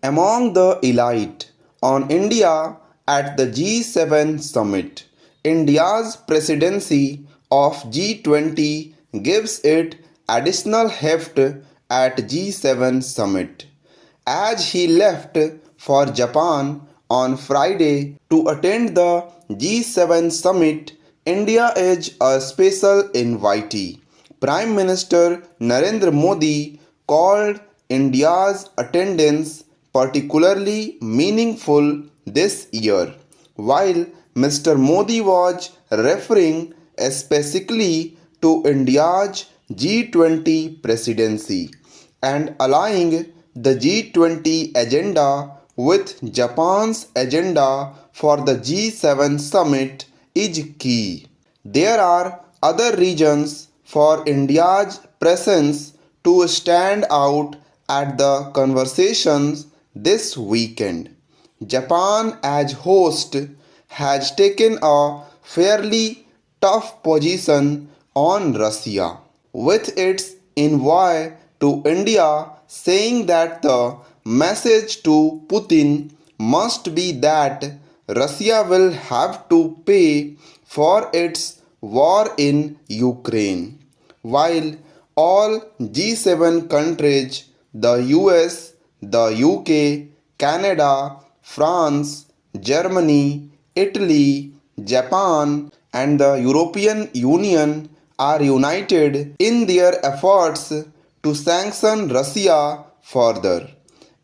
among the elite on India at the G7 summit. India's presidency of G20 gives it additional heft at G7 summit. As he left for Japan on Friday to attend the G7 summit, India is a special invitee. Prime Minister Narendra Modi called India's attendance particularly meaningful this year. While Mr. Modi was referring specifically to India's G20 presidency and aligning the G20 agenda with Japan's agenda for the G7 summit is key. There are other reasons for India's presence to stand out at the conversations this weekend. Japan, as host, has taken a fairly tough position on Russia, with its envoy to India saying that the message to Putin must be that Russia will have to pay for its war in Ukraine. While all G7 countries, the US, the UK, Canada, France, Germany, Italy, Japan, and the European Union are united in their efforts to sanction Russia further.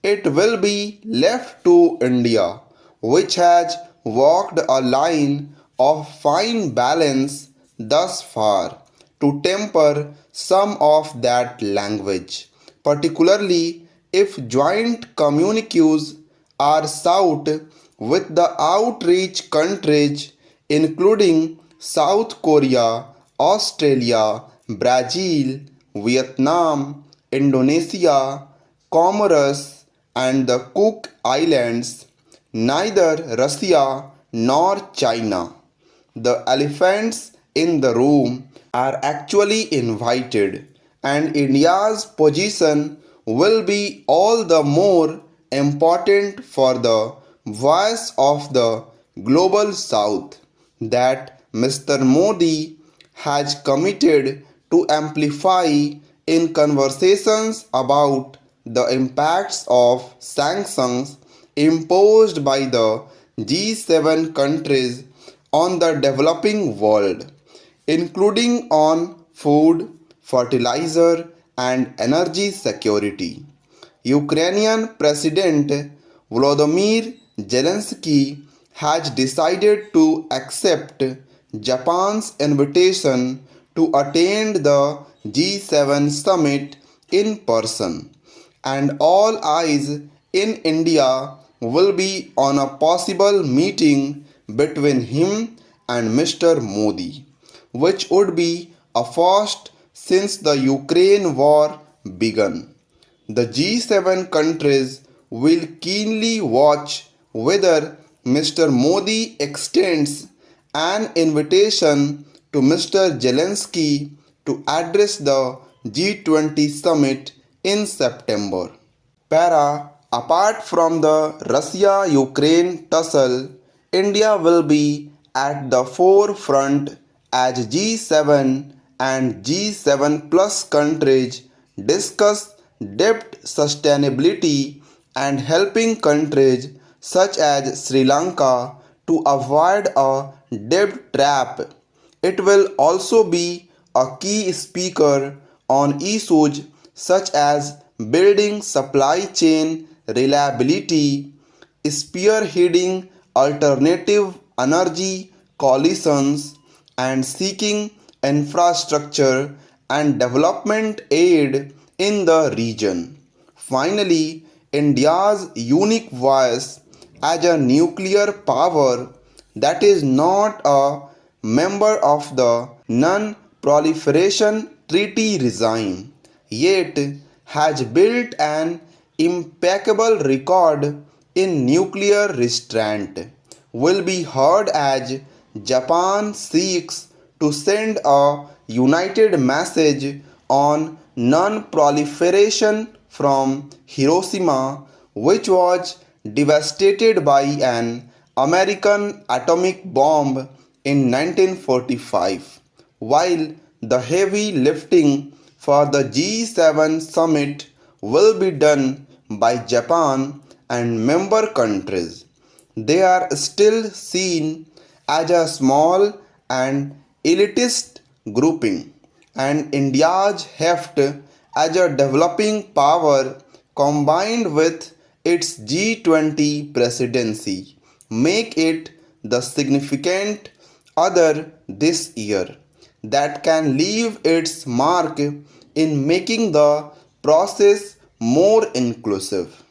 It will be left to India, which has walked a line of fine balance thus far, to temper some of that language, particularly if joint communiques are sought with the outreach countries including South Korea, Australia, Brazil, Vietnam, Indonesia, Comoros, and the Cook Islands. Neither Russia nor China, the elephants in the room, are actually invited, and India's position will be all the more important for the voice of the global south that Mr. Modi has committed to amplify in conversations about the impacts of sanctions imposed by the G7 countries on the developing world, including on food, fertilizer, and energy security. Ukrainian President Volodymyr Zelensky has decided to accept Japan's invitation to attend the G7 summit in person, and all eyes in India will be on a possible meeting between him and Mr. Modi, which would be a first since the Ukraine war began. The G7 countries will keenly watch whether Mr. Modi extends an invitation to Mr. Zelensky to address the G20 summit in September. Apart from the Russia-Ukraine tussle, India will be at the forefront as G7 and G7 plus countries discuss debt sustainability and helping countries such as Sri Lanka to avoid a debt trap. It will also be a key speaker on issues such as building supply chain reliability, spearheading alternative energy coalitions, and seeking infrastructure and development aid in the region. Finally, India's unique voice as a nuclear power that is not a member of the Non-Proliferation Treaty regime, yet has built an impeccable record in nuclear restraint, will be heard as Japan seeks to send a united message on non-proliferation from Hiroshima which was devastated by an American atomic bomb in 1945, while the heavy lifting for the G7 summit will be done by Japan and member countries. They are still seen as a small and elitist grouping, and India's heft as a developing power combined with its G20 presidency make it the significant other this year that can leave its mark in making the process more inclusive.